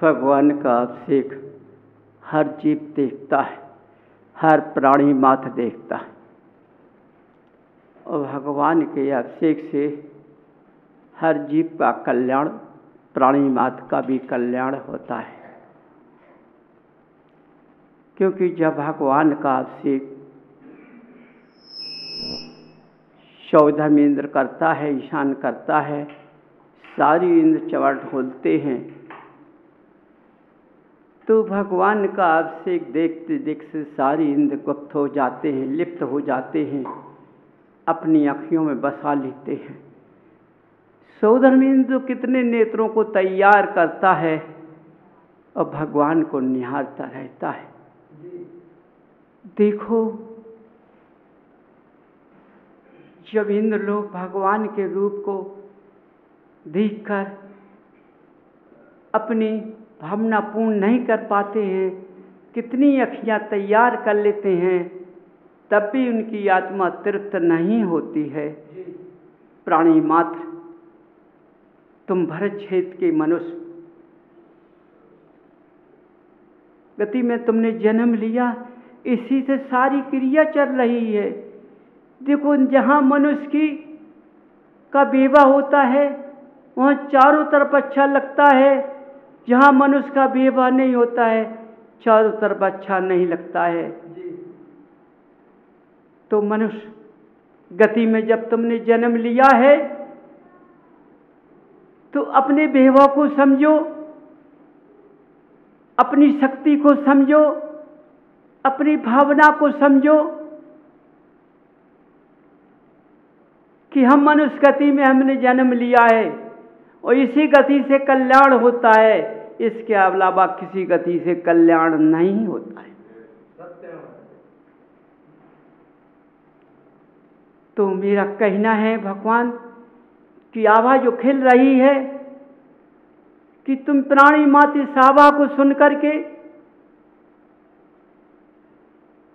भगवान का अभिषेक हर जीव देखता है, हर प्राणी मात्र देखता है। और भगवान के अभिषेक से हर जीव का कल्याण, प्राणी मात्र का भी कल्याण होता है। क्योंकि जब भगवान का अभिषेक चौदह इंद्र करता है, ईशान करता है, सारी इंद्र चवर ढोलते हैं, तो भगवान का अभिषेक देखते देखते सारी इंद्र गुप्त हो जाते हैं, लिप्त हो जाते हैं, अपनी आँखियों में बसा लेते हैं। चौदह इंद्र कितने नेत्रों को तैयार करता है और भगवान को निहारता रहता है। देखो, जब इंद्र लोग भगवान के रूप को देखकर अपनी भावना पूर्ण नहीं कर पाते हैं, कितनी अखियाँ तैयार कर लेते हैं, तब भी उनकी आत्मा तृप्त नहीं होती है। प्राणी मात्र, तुम भरत क्षेत्र के मनुष्य, गति में तुमने जन्म लिया, इसी से सारी क्रिया चल रही है। देखो, जहाँ मनुष्य का विवाह होता है वहाँ चारों तरफ अच्छा लगता है, जहाँ मनुष्य का विवाह नहीं होता है चारों तरफ अच्छा नहीं लगता है। तो मनुष्य गति में जब तुमने जन्म लिया है तो अपने विवाह को समझो, अपनी शक्ति को समझो, अपनी भावना को समझो कि हम मनुष्य गति में हमने जन्म लिया है और इसी गति से कल्याण होता है, इसके अलावा किसी गति से कल्याण नहीं होता है। तो मेरा कहना है भगवान की आभा जो खिल रही है कि तुम प्राणी मात्र इस आभा को सुन करके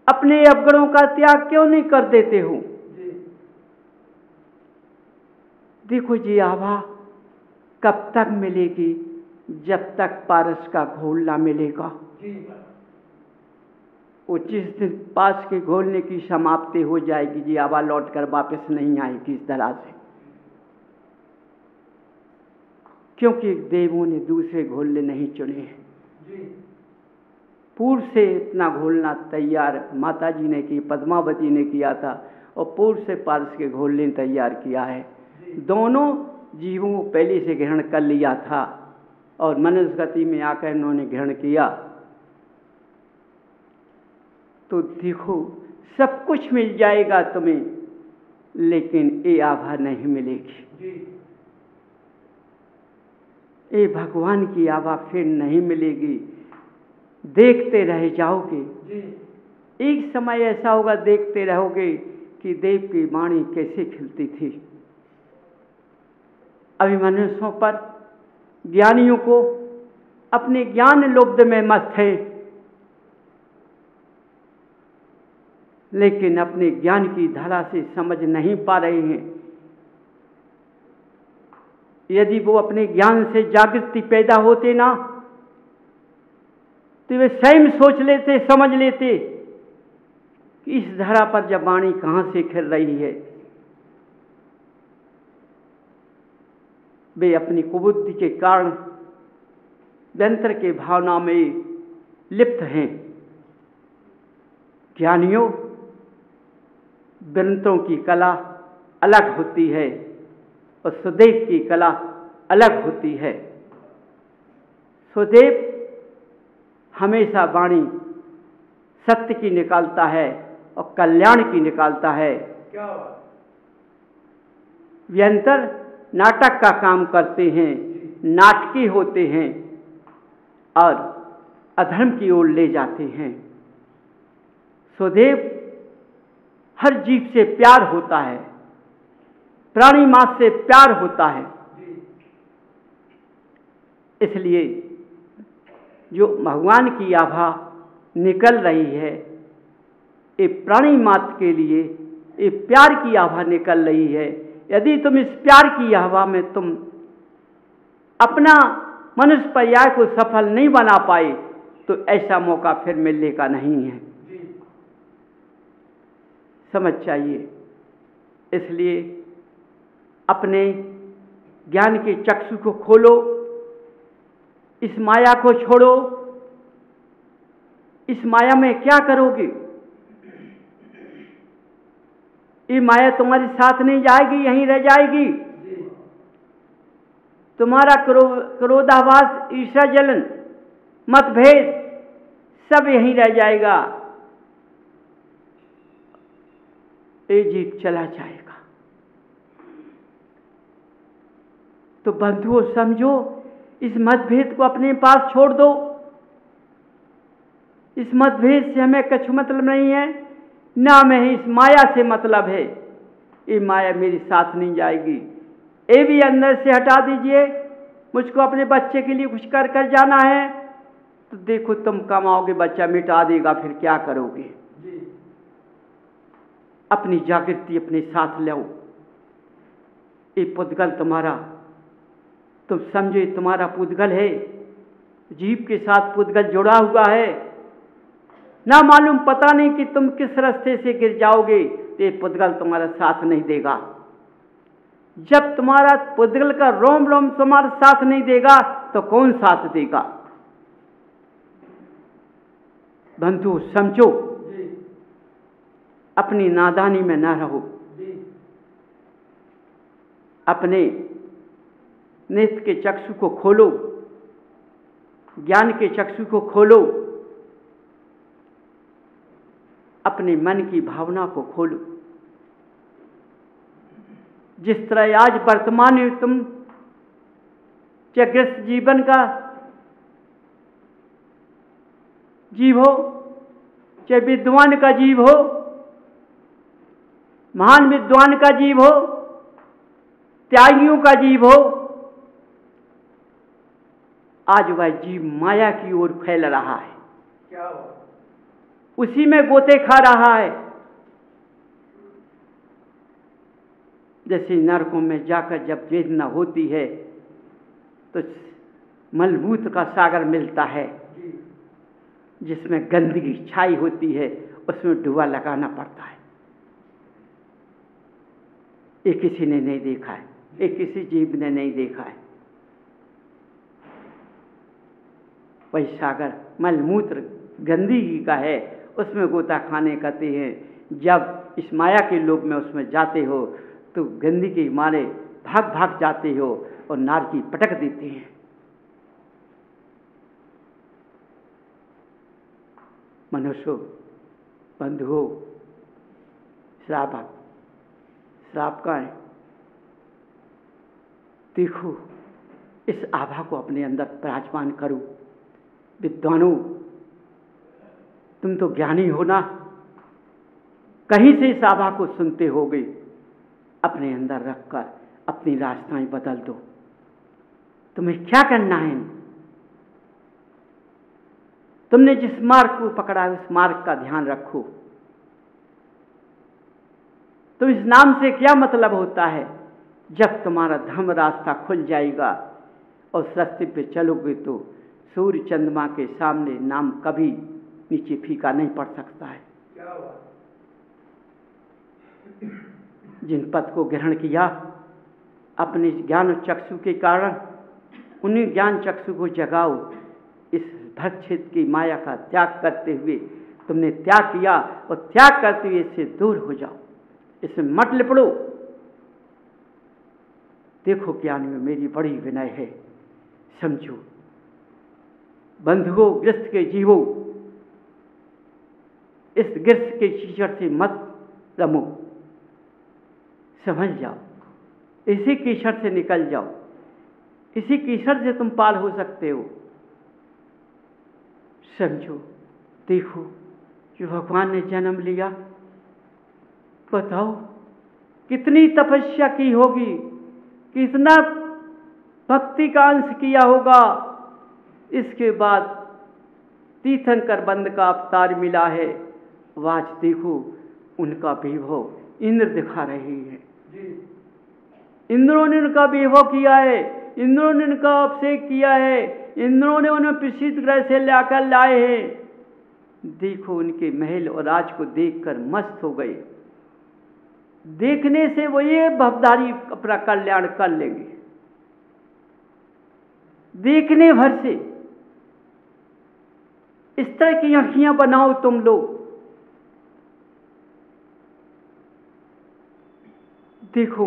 अपने अवगुणों का त्याग क्यों नहीं कर देते हो। देखो जी, आभा कब तक मिलेगी? जब तक पारस का घोल ना मिलेगा। वो जिस दिन पास के घोलने की समाप्ति हो जाएगी जी, आभा लौट कर वापस नहीं आएगी इस धरा से। क्योंकि देवों ने दूसरे घोलने नहीं चुने हैं। पूर्व से इतना घोलना तैयार माता जी ने की, पद्मावती ने किया था, और पूर्व से पारस के घोलने तैयार किया है। दोनों जीवों को पहले से ग्रहण कर लिया था और मनुष्य गति में आकर इन्होंने ग्रहण किया। तो देखो, सब कुछ मिल जाएगा तुम्हें, लेकिन ये आभा नहीं मिलेगी। ये भगवान की आभा फिर नहीं मिलेगी। देखते रह जाओगे, एक समय ऐसा होगा देखते रहोगे कि देव की वाणी कैसे खिलती थी। अभी मनुष्यों पर, ज्ञानियों को अपने ज्ञान लुब्ध में मस्त है, लेकिन अपने ज्ञान की धारा से समझ नहीं पा रहे हैं। यदि वो अपने ज्ञान से जागृति पैदा होते ना, तो वे स्वयं सोच लेते, समझ लेते कि इस धरा पर जब वाणी कहाँ से खिल रही है। वे अपनी कुबुद्धि के कारण व्यंतर के भावना में लिप्त हैं। ज्ञानियों, व्यंतरों की कला अलग होती है और सुदेव की कला अलग होती है। सुदेव हमेशा वाणी सत्य की निकालता है और कल्याण की निकालता है। व्यंतर नाटक का काम करते हैं, नाटकी होते हैं और अधर्म की ओर ले जाते हैं। सुदेव हर जीव से प्यार होता है, प्राणी मात्र से प्यार होता है। इसलिए जो भगवान की आभा निकल रही है, ये प्राणी मात्र के लिए ये प्यार की आभा निकल रही है। यदि तुम इस प्यार की आभा में तुम अपना मनुष्य पर्याय को सफल नहीं बना पाए तो ऐसा मौका फिर मिलने का नहीं है। समझ चाहिए। इसलिए अपने ज्ञान के चक्षु को खोलो, इस माया को छोड़ो। इस माया में क्या करोगे? ये माया तुम्हारे साथ नहीं जाएगी, यहीं रह जाएगी। तुम्हारा क्रोधाभास, ईर्ष्या, जलन, मतभेद सब यहीं रह जाएगा, ये जीत चला जाएगा। तो बंधुओं समझो, इस मतभेद को अपने पास छोड़ दो। इस मतभेद से हमें कुछ मतलब नहीं है, ना हमें इस माया से मतलब है। ये माया मेरे साथ नहीं जाएगी, ये भी अंदर से हटा दीजिए। मुझको अपने बच्चे के लिए कुछ कर कर जाना है, तो देखो तुम कमाओगे, बच्चा मिटा देगा, फिर क्या करोगे? अपनी जागृति अपने साथ लो। ये पुद्गल तुम्हारा, तुम समझो तुम्हारा पुद्गल है, जीव के साथ पुद्गल जुड़ा हुआ है। ना मालूम, पता नहीं कि तुम किस रास्ते से गिर जाओगे, तो ये पुद्गल तुम्हारा साथ नहीं देगा। जब तुम्हारा पुद्गल का रोम रोम तुम्हारा साथ नहीं देगा तो कौन साथ देगा? बंधु समझो, अपनी नादानी में ना रहो। अपने नेत्र के चक्षु को खोलो, ज्ञान के चक्षु को खोलो, अपने मन की भावना को खोलो। जिस तरह आज वर्तमान में तुम चाहे गृहस्थ जीवन का जीव हो, चाहे विद्वान का जीव हो, महान विद्वान का जीव हो, त्यागियों का जीव हो, आज वह जीव माया की ओर फैल रहा है। क्या हो? उसी में गोते खा रहा है। जैसे नरकों में जाकर जब वेदना होती है तो मलमूत्र का सागर मिलता है, जिसमें गंदगी छाई होती है, उसमें डुबा लगाना पड़ता है। ये किसी ने नहीं देखा है, ये किसी जीव ने नहीं देखा है। वही सागर मलमूत्र गंदगी का है, उसमें गोता खाने कहते हैं। जब इस माया के लोक में उसमें जाते हो तो गंदगी के मारे भाग भाग जाते हो और नार की पटक देते हैं। मनुष्यों, बंधुओं, श्राप का है। देखो, इस आभा को अपने अंदर विराजमान करो। विद्वानों, तुम तो ज्ञानी हो ना, कहीं से इस आभा को सुनते होगे। अपने अंदर रखकर अपनी रास्ताएं बदल दो। तुम्हें क्या करना है? तुमने जिस मार्ग को पकड़ा है उस मार्ग का ध्यान रखो। तो इस नाम से क्या मतलब होता है? जब तुम्हारा धर्म रास्ता खुल जाएगा और उस रास्ते पे चलोगे तो सूर्य चंद्रमा के सामने नाम कभी नीचे फीका नहीं पड़ सकता है। जिन पद को ग्रहण किया अपने ज्ञान चक्षु के कारण, उन्हीं ज्ञान चक्षु को जगाओ। इस भक्षित की माया का त्याग करते हुए तुमने त्याग किया, और त्याग करते हुए इससे दूर हो जाओ, इसमें मत लिपड़ो। देखो ज्ञान में मेरी बड़ी विनय है, समझो। बंधुओं, गृहस्थ के जीवो, इस गृहस्थ के कीचड़ से मत रमो, समझ जाओ। इसी कीचड़ से निकल जाओ, इसी कीचड़ से तुम पार हो सकते हो। समझो। देखो, जो भगवान ने जन्म लिया, बताओ कितनी तपस्या की होगी, कितना भक्ति का अंश किया होगा। इसके बाद तीर्थंकर बंद का अवतार मिला है। आज देखो उनका वैभव इंद्र दिखा रहे हैं। इंद्रों ने उनका वैभव किया है। इंद्रों ने उनका अभिषेक किया है, इंद्रों ने उन्हें प्रसिद्ध ग्रह से लाकर लाए हैं। देखो उनके महल और राज को देखकर मस्त हो गए। देखने से वो ये भवधारी अपना कल्याण कर लेंगे, देखने भर से। इस तरह की आँखियां बनाओ तुम लोग। देखो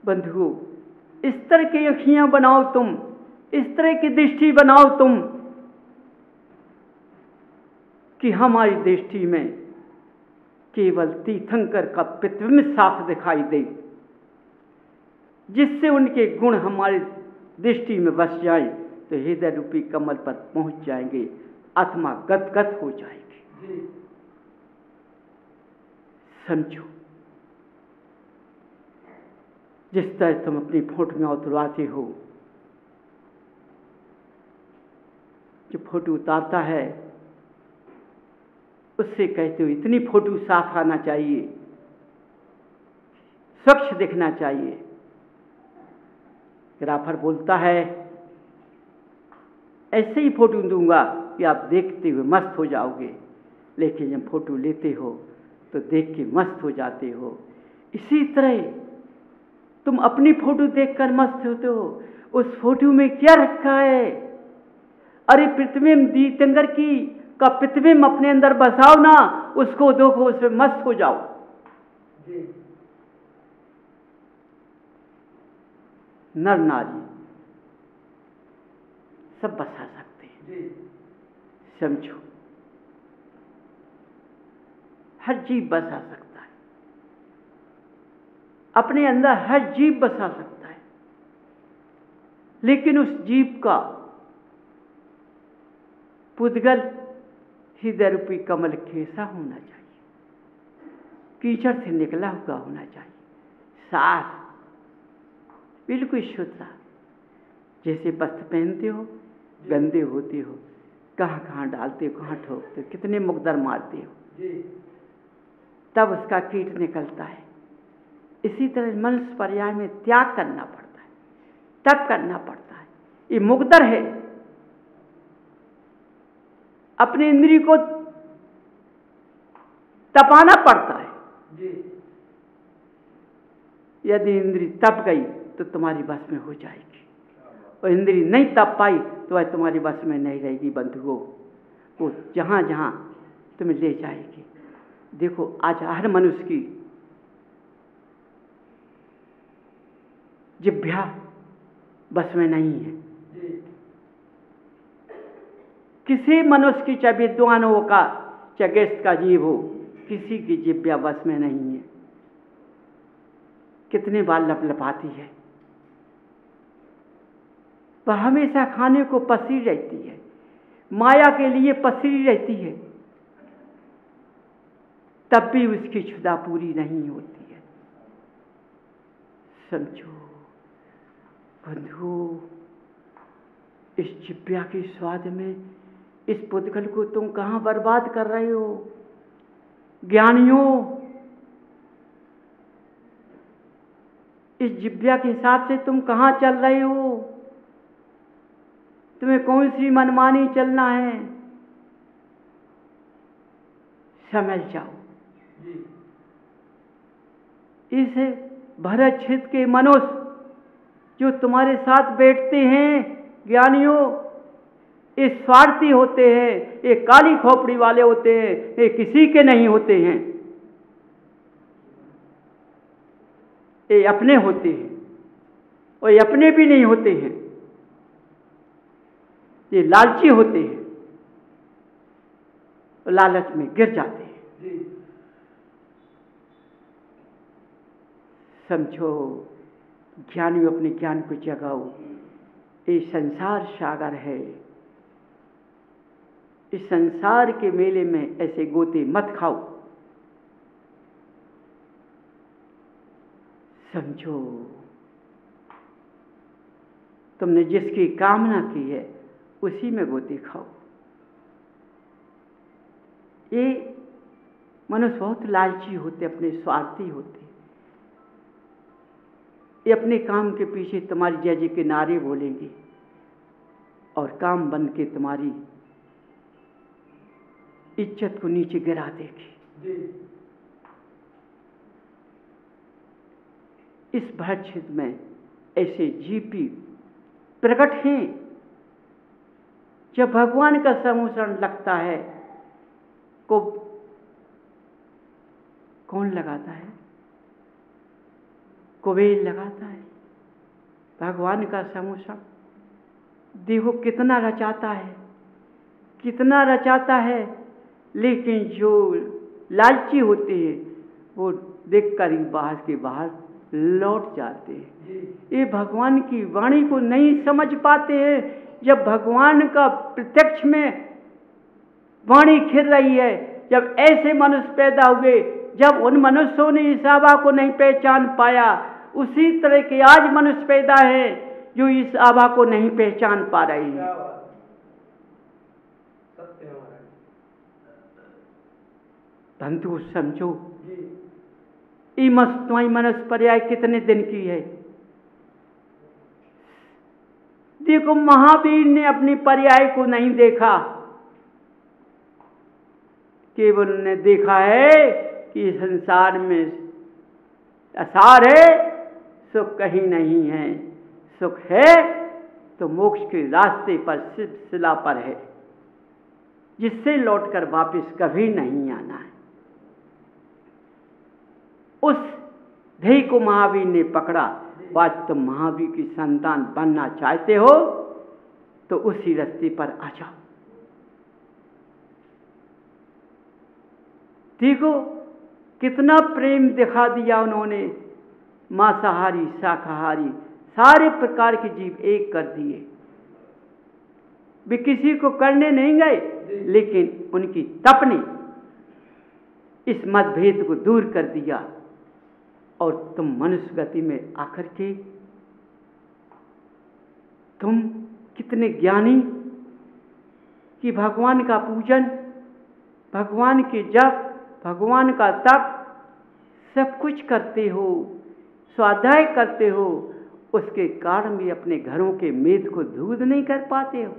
बंधुओं, इस तरह की आँखियां बनाओ तुम, इस तरह की दृष्टि बनाओ तुम कि हमारी दृष्टि में केवल तीर्थंकर का प्रतिबिंब साफ दिखाई दे, जिससे उनके गुण हमारी दृष्टि में बस जाए तो हृदय रूपी कमल पर पहुंच जाएंगे, आत्मा गदगद हो जाएगी। समझो, जिस तरह तुम अपनी फोटो में उतरवाते हो, जो फोटो उतारता है उससे कहते हो इतनी फोटो साफ आना चाहिए, स्वच्छ दिखना चाहिए। ग्राफर बोलता है ऐसे ही फोटो दूंगा कि आप देखते हुए मस्त हो जाओगे, लेकिन जब फोटो लेते हो तो देख के मस्त हो जाते हो। इसी तरह तुम अपनी फोटो देखकर मस्त होते हो। उस फोटो में क्या रखा है? अरे प्रतिबिंब तीर्थंकर की का प्रतिबिंब अपने अंदर बसाओ ना, उसको देखो, उसमें मस्त हो जाओ। नर नारी सब बसा सकते हैं। समझो, हर जीव बसा सकता है, अपने अंदर हर जीव बसा सकता है, लेकिन उस जीव का पुद्गल हृदय रूपी कमल कैसा होना चाहिए? कीचड़ से निकला हुआ होना चाहिए, साफ, बिल्कुल शुद्ध। जैसे वस्त्र पहनते हो, गंदे होते हो, कहाँ कहाँ डालते हो, कहाँ ठोकते हो, कितने मुकद्दर मारते हो, तब उसका कीट निकलता है। इसी तरह मनुष्य पर्याय में त्याग करना पड़ता है, तप करना पड़ता है। ये मुकद्दर है, अपने इंद्रिय को तपाना पड़ता है। यदि इंद्रिय तप गई तो तुम्हारी बस में हो जाएगी, और इंद्रिय नहीं तप पाई तो वह तुम्हारी बस में नहीं रहेगी। बंधुओं, वो जहाँ जहाँ तुम्हें ले जाएगी। देखो, आज हर मनुष्य की जिह्वा बस में नहीं है। किसी मनुष्य की, चाहे विद्वान हो का, चाहे गृहस्थ का जीव हो, किसी की जिह्वा बस में नहीं है। कितने बार लपलपाती है, वह हमेशा खाने को पसीरी रहती है, माया के लिए पसीरी रहती है, तब भी उसकी क्षुधा पूरी नहीं होती है। समझो बंधु, इस जिह्वा के स्वाद में इस पुद्गल को तुम कहाँ बर्बाद कर रहे हो? ज्ञानियों, इस जिह्वा के हिसाब से तुम कहाँ चल रहे हो? तुम्हें कौन सी मनमानी चलना है? समझ जाओ। इस भरत क्षेत्र के मनुष्य जो तुम्हारे साथ बैठते हैं, ज्ञानियों, ये स्वार्थी होते हैं, ये काली खोपड़ी वाले होते हैं, ये किसी के नहीं होते हैं, ये अपने होते हैं, और ये अपने भी नहीं होते हैं, ये लालची होते हैं और लालच में गिर जाते हैं। समझो, ज्ञानियों, अपने ज्ञान को जगाओ। ये संसार सागर है, इस संसार के मेले में ऐसे गोते मत खाओ। समझो, तुमने जिसकी कामना की है उसी में गोते खाओ। ये मनुष्य बहुत लालची होते, अपने स्वार्थी होते। ये अपने काम के पीछे तुम्हारी जय जय के नारे बोलेंगी और काम बन के तुम्हारी इज्जत को नीचे गिरा देगी। इस भारत क्षेत्र में ऐसे जीपी प्रकट हैं। जब भगवान का समूषण लगता है को कौन लगाता है? कुबेर लगाता है। भगवान का समूषण देखो कितना रचाता है, कितना रचाता है, लेकिन जो लालची होते हैं वो देखकर ही बाहर के बाहर लौट जाते हैं। ये भगवान की वाणी को नहीं समझ पाते हैं। जब भगवान का प्रत्यक्ष में वाणी खिल रही है, जब ऐसे मनुष्य पैदा हुए, जब उन मनुष्यों ने इस आभा को नहीं पहचान पाया, उसी तरह के आज मनुष्य पैदा है जो इस आभा को नहीं पहचान पा रहे हैं। बंधु समझो, ये तुम्हारी मनुष्य पर्याय कितने दिन की है? देखो महावीर ने अपनी पर्याय को नहीं देखा, केवल ने देखा है कि संसार में असार है, सुख कहीं नहीं है। सुख है तो मोक्ष के रास्ते पर सिलसिला पर है, जिससे लौटकर वापस कभी नहीं आना है। उस ध्येय को महावीर ने पकड़ा। आज तुम महावीर की संतान बनना चाहते हो तो उसी रास्ते पर आ जाओ। देखो कितना प्रेम दिखा दिया उन्होंने। मांसाहारी शाकाहारी सारे प्रकार के जीव एक कर दिए। वे किसी को करने नहीं गए, लेकिन उनकी तप ने इस मतभेद को दूर कर दिया और तुम मनुष्य गति में आकर के तुम कितने ज्ञानी कि भगवान का पूजन, भगवान के जप, भगवान का तप सब कुछ करते हो, स्वाध्याय करते हो, उसके कारण भी अपने घरों के मेद को दूध नहीं कर पाते हो।